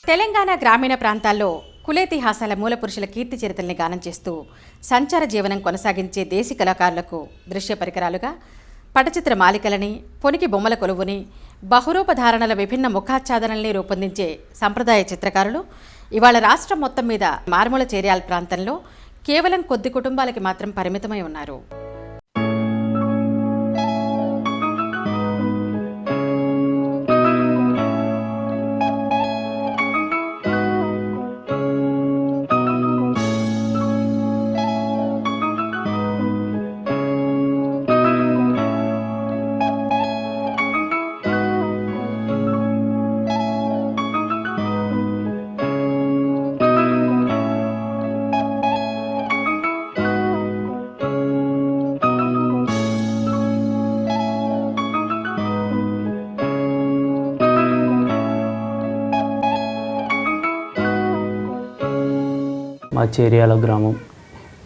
తెలంగాణ గ్రామీణ ప్రాంతాల్లో కులేతిహాసాల మూలపురుషుల కీర్తి చరిత్రల్ని గానం చేస్తూ సంచార జీవనం కొనసాగించే దేశీ కళాకారులకు దృశ్య పరికరాలుగా పటచిత్ర మాలికలని, పొనికి బొమ్మల కొలువుని, బహురూపధారణల విభిన్న ముఖాచ్ఛాదనల్ని రూపొందించే సంప్రదాయ చిత్రకారులు ఇవాళ రాష్ట్రం మొత్తం మీద మారుమూల చేర్యాల ప్రాంతంలో కేవలం కొద్ది కుటుంబాలకి మాత్రం పరిమితమై ఉన్నారు. మా చేరియాల గ్రామం.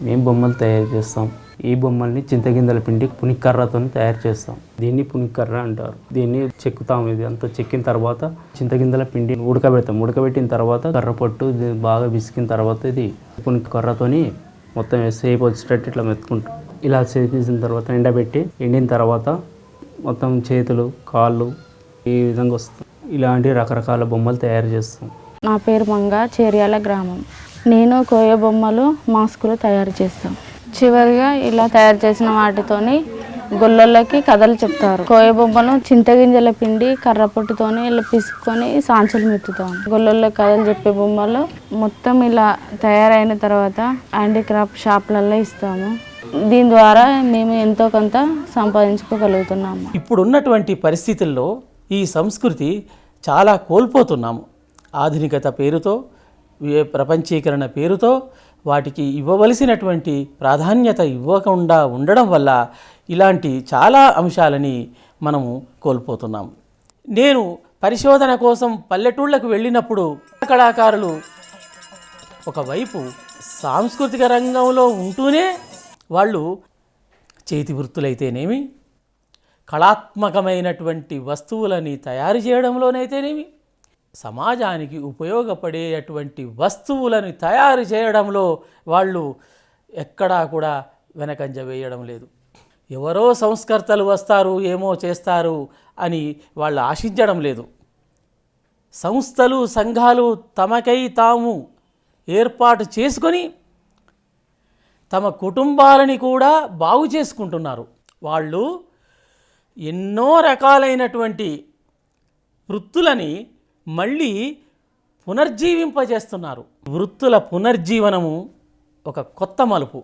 మేము బొమ్మలు తయారు చేస్తాం. ఈ బొమ్మల్ని చింతగింజల పిండి పునికర్రతో తయారు చేస్తాం. దీన్ని పునికర్ర అంటారు. దీన్ని చెక్కుతాం. ఇది అంతా చెక్కిన తర్వాత చింతగింజల పిండి ఉడకబెడతాం. ఉడకబెట్టిన తర్వాత కర్ర పట్టు బాగా విసికిన తర్వాత ఇది పునికర్రతోని మొత్తం సేపు వచ్చేటట్టు ఇట్లా మెత్తుకుంటాం. ఇలా చేసిన తర్వాత ఎండిన తర్వాత మొత్తం చేతులు, కాళ్ళు ఈ విధంగా వస్తాం. ఇలాంటి రకరకాల బొమ్మలు తయారు చేస్తాం. నా పేరు మంగ, చేరియాల గ్రామం. నేను కోయ బొమ్మలు, మాస్కులు తయారు చేస్తాం. చివరిగా ఇలా తయారు చేసిన వాటితోని గొల్లలకి కథలు చెప్తారు. కోయ బొమ్మలు చింతగింజల పిండి కర్రపొట్టుతోని ఇలా పిసుకొని సాంచులు మెత్తుతాం. గొల్లలకి కథలు చెప్పే బొమ్మలు మొత్తం ఇలా తయారైన తర్వాత హ్యాండీక్రాఫ్ట్ షాప్లలో ఇస్తాము. దీని ద్వారా మేము ఎంతో కొంత సంపాదించుకోగలుగుతున్నాము. ఇప్పుడున్నటువంటి పరిస్థితుల్లో ఈ సంస్కృతి చాలా కోల్పోతున్నాము. ఆధునికత పేరుతో, ప్రపంచీకరణ పేరుతో వాటికి ఇవ్వవలసినటువంటి ప్రాధాన్యత ఇవ్వకుండా ఉండడం వల్ల ఇలాంటి చాలా అంశాలని మనము కోల్పోతున్నాము. నేను పరిశోధన కోసం పల్లెటూళ్ళకు వెళ్ళినప్పుడు కళాకారులు ఒకవైపు సాంస్కృతిక రంగంలో ఉంటూనే వాళ్ళు చేతి వృత్తులైతేనేమి, కళాత్మకమైనటువంటి వస్తువులని తయారు చేయడంలోనైతేనేమి, సమాజానికి ఉపయోగపడేటువంటి వస్తువులను తయారు చేయడంలో వాళ్ళు ఎక్కడా కూడా వెనకంజ వేయడం లేదు. ఎవరో సంస్కర్తలు వస్తారు, ఏమో చేస్తారు అని వాళ్ళు ఆశించడం లేదు. సంస్థలు, సంఘాలు తమకై తాము ఏర్పాటు చేసుకొని తమ కుటుంబాలని కూడా బాగు చేసుకుంటున్నారు. వాళ్ళు ఎన్నో రకాలైనటువంటి వృత్తులని మళ్ళీ పునర్జీవింపజేస్తున్నారు. వృత్తుల పునర్జీవనము ఒక కొత్త మలుపు.